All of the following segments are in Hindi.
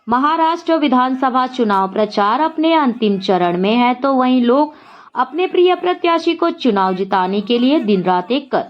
महाराष्ट्र विधानसभा चुनाव प्रचार अपने अंतिम चरण में है, तो वहीं लोग अपने प्रिय प्रत्याशी को चुनाव जिताने के लिए दिन रात एक कर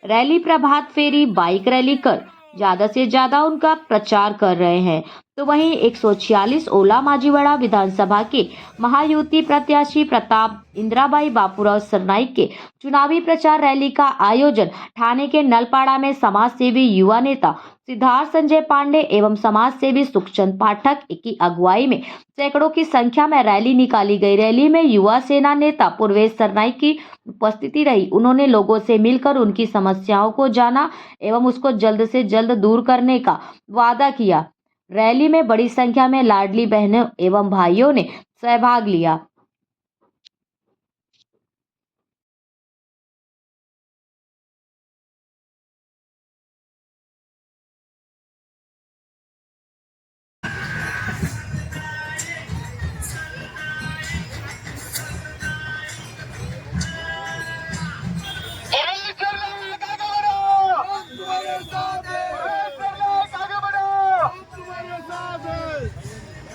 रैली, प्रभात फेरी, बाइक रैली कर ज्यादा से ज्यादा उनका प्रचार कर रहे हैं। तो वहीं 146 ओला मांझीवाड़ा विधानसभा के महायुति प्रत्याशी प्रताप इंद्राबाई बापूराव सरनाईक के चुनावी प्रचार रैली का आयोजन ठाणे के नलपाड़ा में समाज सेवी युवा नेता सिद्धार्थ संजय पांडे एवं समाज सेवी सुखचंद पाठक की अगुवाई में सैकड़ों की संख्या में रैली निकाली गई। रैली में युवा सेना नेता पूर्वेश सरनाईक की उपस्थिति रही। उन्होंने लोगों से मिलकर उनकी समस्याओं को जाना एवं उसको जल्द से जल्द दूर करने का वादा किया। रैली में बड़ी संख्या में लाडली बहनों एवं भाइयों ने सहभाग लिया।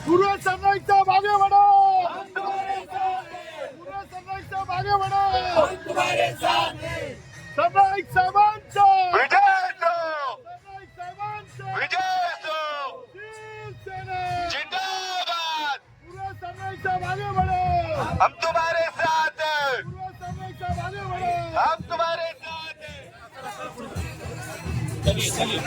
पूरे सरनाईक साहब आगे बढ़ो, पूरे सरनाईक साहब आगे बढ़ो, सरनाईक साहेबांचा विजय दो, सरनाईक साहेबांचा विजय दो, शिवसेना जिंदाबाद। पूरे सरनाईक साहब आगे बढ़ो, हम तुम्हारे साथ हैं, पूरे सरनाईक साहब आगे बढ़ो। हम तुम्हारे साथ हैं। चलिए चलिए।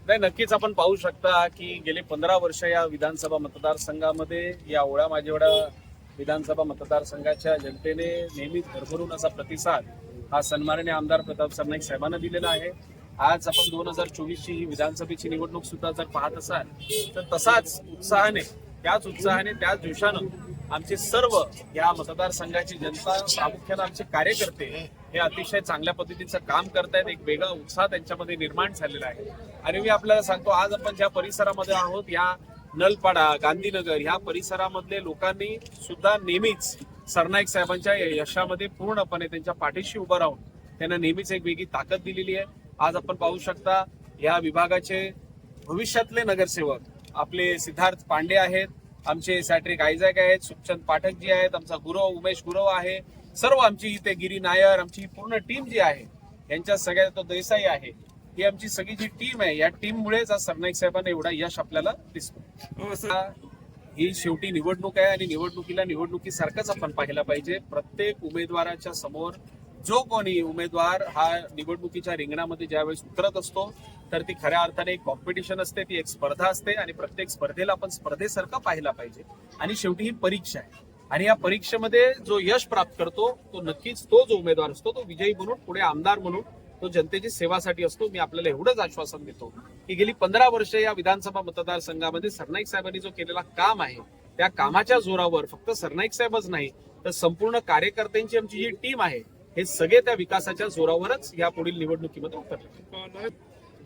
नाही, नक्कीच आपण पाहू शकता की गेले 15 वर्ष या विधानसभा मतदारसंघामध्ये या ओळा मांझीवाडा विधानसभा मतदारसंघाच्या जनतेने नेहमीच भरभरून असा प्रतिसाद हा सन्माननीय आमदार प्रताप सरनाईक साहेबांना दिलेला आहे। आज आपण 2024 ची ही विधानसभेची निवडणूक सुद्धा जर पाहत असाल तर तसाच उत्साहाने, त्याच जोशानं आमचे सर्व या मतदारसंघाची जनता, प्रामुख्याने आमचे कार्यकर्ते हे अतिशय चांगल्या पद्धतीचं काम करतायत। एक वेगळा उत्साह त्यांच्यामध्ये निर्माण झालेला आहे। आणि मी आपल्याला सांगतो, आज आपण ज्या परिसरामध्ये आहोत, या नलपाडा, गांधीनगर ह्या परिसरामधले लोकांनी सुद्धा नेहमीच सरनाईक साहेबांच्या यशामध्ये पूर्णपणे त्यांच्या पाठीशी उभं राहून त्यांना नेहमीच एक वेगळी ताकद दिलेली आहे। आज आपण पाहू शकता या विभागाचे भविष्यातले नगरसेवक आपले सिद्धार्थ पांडे आहेत, आमचे सॅट्रिक आयझॅक आहेत, सुखचंद पाठक जी आहेत, आमचा गुरव उमेश गुरव आहे, सर्व आमची इथे गिरी नायर, आमची पूर्ण टीम जी आहे, यांच्या सगळ्यात तो देसाई आहे, ही आमची सगळी जी टीम आहे, या टीम मुळेच आज सरनाईक साहेबांना एवढा यश आपल्याला दिसतो। ही शेवटी निवडणूक आहे आणि निवडणुकीला निवडणुकीसारखंच आपण पाहायला पाहिजे. प्रत्येक उमेदवाराच्या समोर जो कोणी उमेदवार हा निवडणुकीच्या रिंगणामध्ये ज्यावेळेस उतरत असतो तर ती खऱ्या अर्थाने एक कॉम्पिटिशन असते, ती एक स्पर्धा असते आणि प्रत्येक स्पर्धेला आपण स्पर्धेसारखं पाहायला पाहिजे. आणि शेवटी ही परीक्षा आहे आणि या परीक्षेमध्ये जो यश प्राप्त करतो तो नक्कीच तो जो उमेदवार असतो तो विजयी म्हणून पुढे आमदार म्हणून तो जनतेची सेवासाठी असतो. मी आपल्याला एवढंच आश्वासन देतो की गेली 15 वर्ष या विधानसभा मतदारसंघामध्ये सरनाईक साहेबांनी जो केलेला काम आहे त्या कामाच्या जोरावर फक्त सरनाईक साहेबच नाही तर संपूर्ण कार्यकर्त्यांची आमची जी टीम आहे हे सगळे त्या विकासाच्या जोरावरच या पुढील निवडणुकीमध्ये उतरले.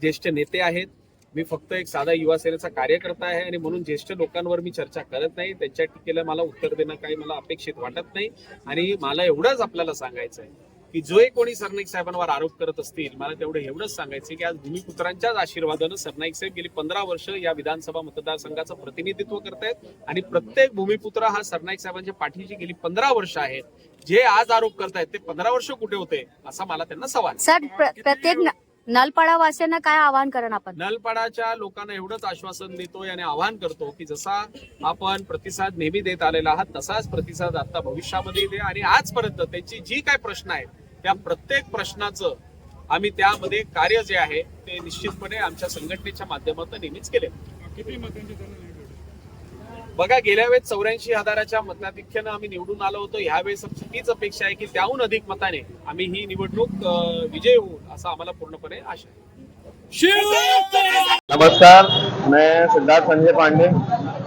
ज्येष्ठ नेते आहेत, मी फक्त एक साधा युवा सेनेचा कार्यकर्ता आहे आणि म्हणून ज्येष्ठ लोकांवर मी चर्चा करत नाही. त्यांच्या टीकेला मला उत्तर देणं काही मला अपेक्षित वाटत नाही. आणि मला एवढंच आपल्याला सांगायचं आहे की जो कोणी सरनाईक साहेबांवर आरोप करत असतील मला एवढंच सांगायचं की आज भूमिपुत्रांच्याच आशीर्वादानं सरनाईक साहेब गेली 15 वर्ष या विधानसभा मतदारसंघाचं प्रतिनिधित्व करतायत आणि प्रत्येक भूमिपुत्र हा सरनाईक साहेबांच्या पाठीची गेली 15 वर्ष आहेत. जे आज आरोप करतायत ते 15 वर्ष कुठे होते असा मला त्यांना सवाल. सर प्रत्येक नलपाडा वासियांना काय आवाहन करण आपण? नलपाडाच्या लोकांना एवढंच आश्वासन देतोय आणि आवाहन करतो की जसा आपण प्रतिसाद नेहमी देत आलेला आहात तसाच प्रतिसाद आता भविष्यामध्ये दे. आणि आजपर्यंत त्यांची जी काय प्रश्न आहेत त्या प्रत्येक प्रश्नाचं आम्ही त्यामध्ये कार्य जे आहे ते निश्चितपणे आमच्या संघटनेच्या माध्यमातून नेहमीच केले. बघा, गेल्या वेळेस 84,000च्या मताधिक्यानं आम्ही निवडून आलो होतो. ह्यावेळेस आमची तीच अपेक्षा आहे की त्याहून अधिक मताने आम्ही ही निवडणूक विजय होऊ असं आम्हाला पूर्णपणे आशा आहे. नमस्कार, मैं सिद्धार्थ संजय पांडे।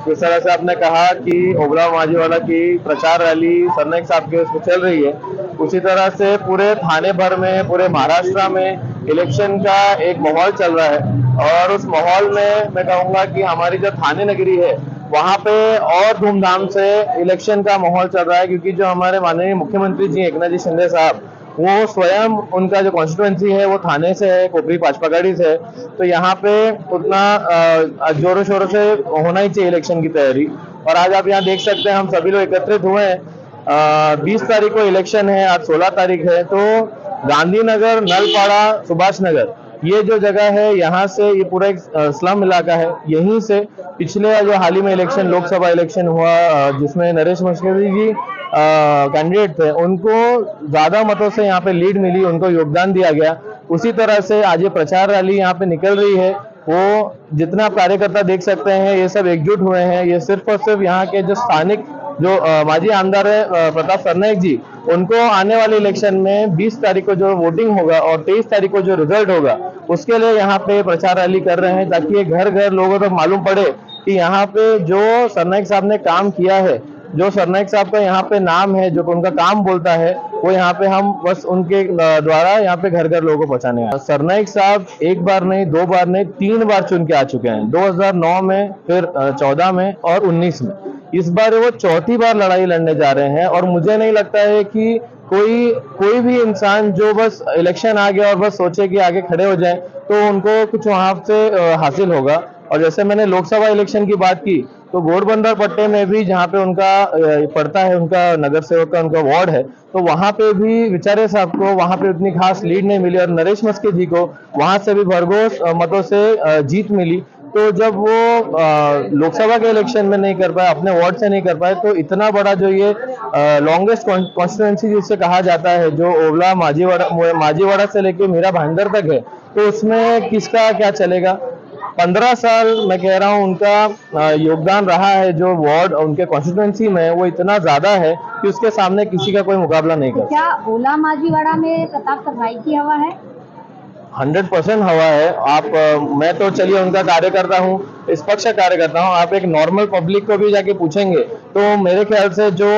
जिस तरह से आपने कहा कि ओबला मांझीवाला की प्रचार रैली सरनाईक साहब के उसमें चल रही है, उसी तरह से पूरे थाने भर में, पूरे महाराष्ट्र में इलेक्शन का एक माहौल चल रहा है। और उस माहौल में मैं कहूँगा कि हमारी जो थाने नगरी है वहाँ पे और धूमधाम से इलेक्शन का माहौल चल रहा है, क्योंकि जो हमारे माननीय मुख्यमंत्री जी एकनाथ जी शिंदे साहब वो स्वयं उनका जो कॉन्स्टिट्यूएंसी है वो थाने से है, कोपरी पाचपागाड़ी से है। तो यहाँ पे उतना जोरों शोरों से होना ही चाहिए इलेक्शन की तैयारी। और आज आप यहाँ देख सकते हैं हम सभी लोग एकत्रित हुए हैं। 20 तारीख को इलेक्शन है, आज 16 तारीख है। तो गांधीनगर, नलपाड़ा, सुभाष नगर ये जो जगह है यहाँ से ये पूरा एक स्लम इलाका है। यहीं से पिछले जो हाल ही में इलेक्शन, लोकसभा इलेक्शन हुआ जिसमें नरेश मस्करी जी कैंडिडेट थे, उनको ज्यादा मतों से यहाँ पे लीड मिली, उनको योगदान दिया गया। उसी तरह से आज ये प्रचार रैली यहाँ पे निकल रही है। वो जितना आप कार्यकर्ता देख सकते हैं ये सब एकजुट हुए हैं। ये सिर्फ और सिर्फ यहाँ के जो स्थानिक जो माजी आमदार है प्रताप सरनाईक जी, उनको आने वाले इलेक्शन में 20 तारीख को जो वोटिंग होगा और 23 तारीख को जो रिजल्ट होगा उसके लिए यहाँ पे प्रचार रैली कर रहे हैं, ताकि ये घर घर लोगों तक मालूम पड़े कि यहाँ पे जो सरनाईक साहब ने काम किया है, जो सरनाईक साहब का यहाँ पे नाम है, जो उनका काम बोलता है, वो यहाँ पे हम बस उनके द्वारा यहाँ पे घर घर लोगों को पहुंचाने हैं। सरनाईक साहब एक बार नहीं, 2 बार नहीं, 3 बार चुन के आ चुके हैं। 2009 में, फिर 14 में और 19 में। इस बार वो 4थी बार लड़ाई लड़ने जा रहे हैं। और मुझे नहीं लगता है कि कोई भी इंसान जो बस इलेक्शन आ गया और बस सोचे कि आगे खड़े हो जाए तो उनको कुछ वहां से हासिल होगा। और जैसे मैंने लोकसभा इलेक्शन की बात की तो घोड़बंदर पट्टे में भी जहाँ पे उनका पड़ता है, उनका नगर सेवक का उनका वार्ड है, तो वहां पे भी विचारे साहब को वहां पे उतनी खास लीड नहीं मिली और नरेश मस्के जी को वहां से भी भरघोस मतों से जीत मिली। तो जब वो लोकसभा के इलेक्शन में नहीं कर पाए, अपने वार्ड से नहीं कर पाए, तो इतना बड़ा जो ये लॉन्गेस्ट कॉन्स्टिट्यूएंसी जिससे कहा जाता है, जो ओबला मांझीवाड़ा से लेके मीरा भाईंदर तक है, तो उसमें किसका क्या चलेगा। 15 साल मैं कह रहा हूँ उनका योगदान रहा है जो वार्ड उनके कॉन्स्टिट्यूएंसी में, वो इतना ज्यादा है कि उसके सामने किसी का कोई मुकाबला नहीं कर। क्या ओला मांझीवाड़ा में प्रताप सरनाईक की हवा है? 100% हवा है। आप मैं तो चलिए उनका कार्यकर्ता हूँ, निष्पक्ष कार्यकर्ता हूँ। आप एक नॉर्मल पब्लिक को भी जाके पूछेंगे तो मेरे ख्याल से जो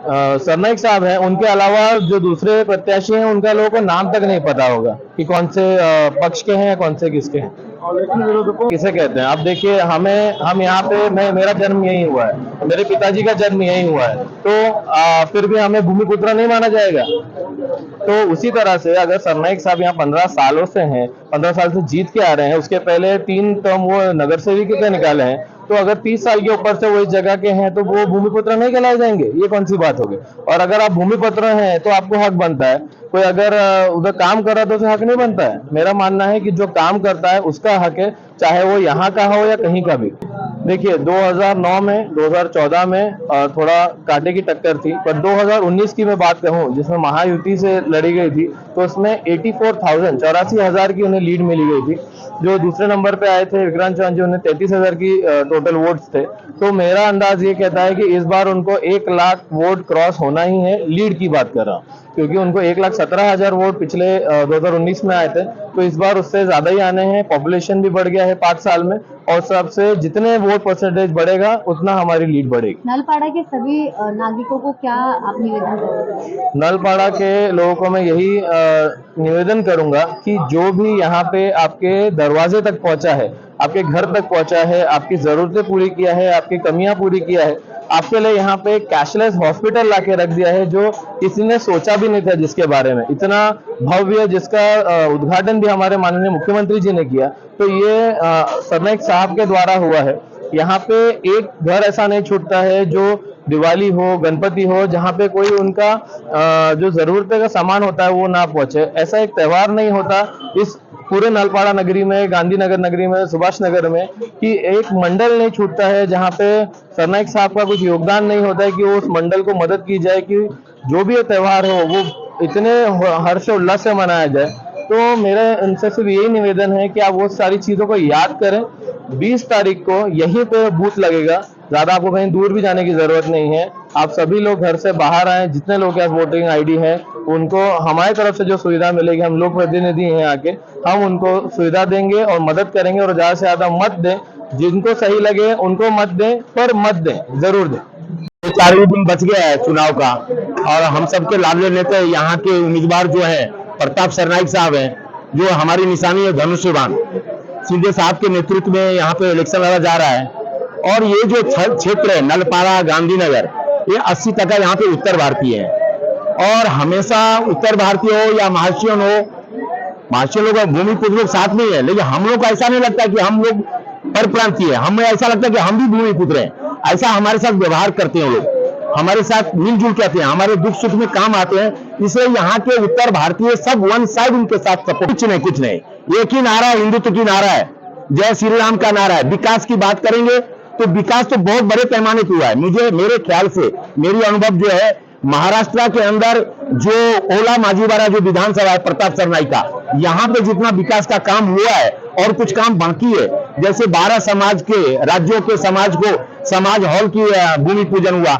सरनाईक साहब हैं, उनके अलावा जो दूसरे प्रत्याशी हैं उनका लोगों को नाम तक नहीं पता होगा कि कौन से पक्ष के हैं या कौन से किसके हैं, किसे कहते हैं। आप देखिए, हम यहाँ पे मेरा जन्म यही हुआ है, मेरे पिताजी का जन्म यही हुआ है, तो फिर भी हमें भूमिपुत्र नहीं माना जाएगा। तो उसी तरह से अगर सरनाईक साहब यहाँ 15 सालों से हैं, 15 साल से जीत के आ रहे हैं, उसके पहले 3 टर्म वो नगर सेवक के निकाले हैं, तो अगर 30 साल के ऊपर से वो इस जगह के हैं तो वो भूमिपुत्र नहीं कहलाए जाएंगे? ये कौन सी बात होगी। और अगर आप भूमिपुत्र हैं तो आपको हक बनता है कोई अगर उधर काम कर रहा है तो उसे हक नहीं बनता है। मेरा मानना है कि जो काम करता है उसका हक है, चाहे वो यहाँ का हो या कहीं का भी। देखिए 2009 में 2014 में थोड़ा कांटे की टक्कर थी, पर 2019 की मैं बात कहूँ जिसमें महायुति से लड़ी गई थी तो उसमें 84,000 की उन्हें लीड मिली गई थी। जो दूसरे नंबर पे आए थे विक्रांत चौहान जी, उन्हें 33,000 की टोटल वोट्स थे। तो मेरा अंदाज ये कहता है कि इस बार उनको 1 लाख वोट क्रॉस होना ही है, लीड की बात कर रहा हूँ, क्योंकि उनको 1,17,000 वोट पिछले 2019 में आए थे, तो इस बार उससे ज्यादा ही आने हैं। पॉपुलेशन भी बढ़ गया है 5 साल में, और सबसे जितने वोट परसेंटेज बढ़ेगा उतना हमारी लीड बढ़ेगी। नलपाड़ा के सभी नागरिकों को क्या आप निवेदन करेंगे? नलपाड़ा के लोगों को मैं यही निवेदन करूंगा कि जो भी यहाँ पे आपके दरवाजे तक पहुंचा है, आपके घर तक पहुंचा है, आपकी जरूरतें पूरी किया है, आपकी कमियां पूरी किया है, आपके लिए यहाँ पे कैशलेस हॉस्पिटल लाके रख दिया है जो किसी ने सोचा भी नहीं था, जिसके बारे में इतना भव्य, जिसका उद्घाटन भी हमारे माननीय मुख्यमंत्री जी ने किया। तो ये सरनाईक साहब के द्वारा हुआ है। यहाँ पे एक घर ऐसा नहीं छूटता है जो दिवाली हो, गणपति हो, जहाँ पे कोई उनका जो जरूरत का सामान होता है वो ना पहुंचे। ऐसा एक त्योहार नहीं होता इस पूरे नलपाड़ा नगरी में, गांधीनगर नगरी में, सुभाष नगर में, कि एक मंडल नहीं छूटता है जहाँ पे सरनाईक साहब का कुछ योगदान नहीं होता है कि वो उस मंडल को मदद की जाए कि जो भी ये त्योहार हो वो इतने हर्ष उल्लास से मनाया जाए। तो मेरा उनसे सिर्फ यही निवेदन है कि आप वो सारी चीजों को याद करें। 20 तारीख को यहीं पे बूथ लगेगा, ज्यादा आपको कहीं दूर भी जाने की जरूरत नहीं है। आप सभी लोग घर से बाहर आए, जितने लोग के पास वोटिंग आईडी है उनको हमारी तरफ से जो सुविधा मिलेगी, हम लोग प्रतिनिधि हैं आके, हम उनको सुविधा देंगे और मदद करेंगे, और ज्यादा से ज्यादा मत दें। जिनको सही लगे उनको मत दें, पर मत दें, जरूर दें। 4 ही दिन बच गया है चुनाव का, और हम सबके लाडले नेता यहाँ के उम्मीदवार जो है प्रताप सरनाईक साहब हैं, जो हमारी निशानी है धनुष्यबाण। शिंदे साहब के नेतृत्व में यहाँ पे इलेक्शन लड़ा जा रहा है, और ये जो क्षेत्र है नलपाड़ा गांधीनगर, ये 80% यहाँ पे उत्तर भारतीय है, और हमेशा उत्तर भारतीय हो या महाराष्ट्रियन हो, महाराष्ट्रियन लोग भूमि पुत्र लोग साथ में है, लेकिन हम लोग को ऐसा नहीं लगता कि हम लोग परप्रांतीय है। हमें ऐसा लगता है कि हम भी भूमि पुत्र हैं। ऐसा हमारे साथ व्यवहार करते हैं लोग, हमारे साथ मिलजुल करते हैं, हमारे दुख सुख में काम आते हैं। इसलिए यहाँ के उत्तर भारतीय सब वन साइड उनके साथ सपोर्ट। कुछ नहीं, एक ही नारा है, हिंदुत्व की नारा है, जय श्री राम का नारा है। विकास की बात करेंगे तो विकास तो बहुत बड़े पैमाने पर हुआ है। मेरे ख्याल से, मेरी अनुभव जो है, महाराष्ट्र के अंदर जो ओला माजीवाड़ा जो विधानसभा है प्रताप सरनाईक का, यहाँ पे जितना विकास का काम हुआ है और कुछ काम बाकी है, जैसे 12 समाज के राज्यों के समाज को समाज हॉल की भूमि पूजन हुआ,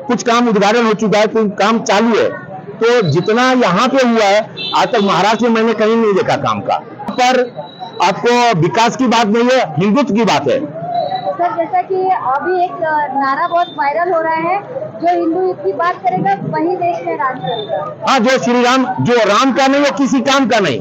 कुछ काम उद्घाटन हो चुका है, कुछ काम चालू है। तो जितना यहाँ पे हुआ है आज तक महाराष्ट्र में मैंने कहीं नहीं देखा काम का। पर आपको विकास की बात नहीं है, हिंदुत्व की बात है। सर, जैसा कि अभी एक नारा बहुत वायरल हो रहा है, जो हिंदू की बात करेगा वही देश में राज करेगा। हाँ, जो श्री राम, जो राम का नहीं, वो किसी काम का नहीं,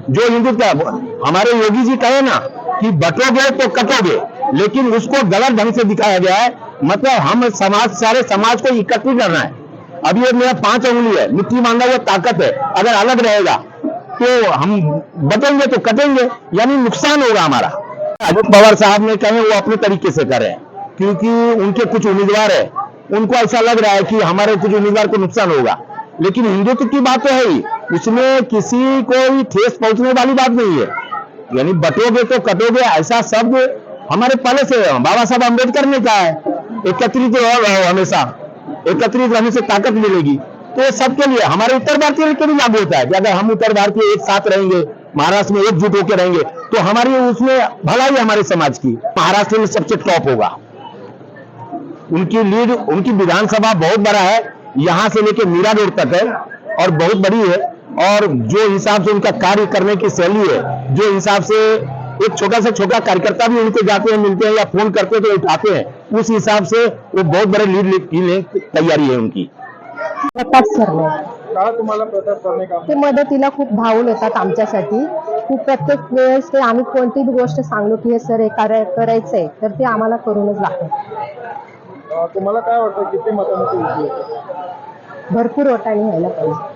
जो हिंदुत्व का। हमारे योगी जी कहे ना कि बटोगे तो कटोगे, लेकिन उसको गलत ढंग से दिखाया गया है। मतलब हम सारे समाज को इकट्ठित करना है। अब ये मेरा 5 उंगली है, मिट्टी मांगा वो ताकत है, अगर अलग रहेगा तो हम बटेंगे तो कटेंगे, यानी नुकसान होगा हमारा। अजित पवार साहब ने कहे वो अपने तरीके से करें, क्योंकि उनके कुछ उम्मीदवार है, उनको ऐसा लग रहा है कि हमारे कुछ उम्मीदवार को नुकसान होगा, लेकिन हिंदुत्व की बात तो है ही, उसमें किसी को भी ठेस पहुंचने वाली बात नहीं है। यानी बटोगे तो कटोगे, ऐसा शब्द हमारे पहले से बाबा साहब अम्बेडकर ने कहा है, एकत्रित रहो, हमेशा एकत्रित रहने से ताकत मिलेगी। तो सबके लिए, हमारे उत्तर भारतीय के लिए लागू होता है कि अगर हम उत्तर भारतीय एक साथ रहेंगे, महाराष्ट्र में एकजुट होकर रहेंगे, तो हमारी उसमें भलाई हमारे समाज की। महाराष्ट्र में सबसे टॉप होगा, उनकी लीड, उनकी विधानसभा बहुत बड़ा है, यहाँ से लेकर मीरा रोड तक है और बहुत बड़ी है। और जो हिसाब से उनका कार्य करने की शैली है, जो हिसाब से एक छोटा से छोटा कार्यकर्ता भी उनको जाते हैं, मिलते हैं या फोन करते हैं तो उठाते हैं, उस हिसाब से वो बहुत बड़े लीड की तैयारी है उनकी। प्रताप सरनाईक का तुम्हाला प्रताप करणे का ते मदतीला खूप धावून येतात आमच्यासाठी. खूप प्रत्येक वेळेस ते आम्ही कोणतीही गोष्ट सांगलो की हे सर हे करायचंय तर ते आम्हाला करूनच लागतात. तुम्हाला काय वाटतं किती मतांची विजय? भरपूर वोटांनी व्हायला पाहिजे.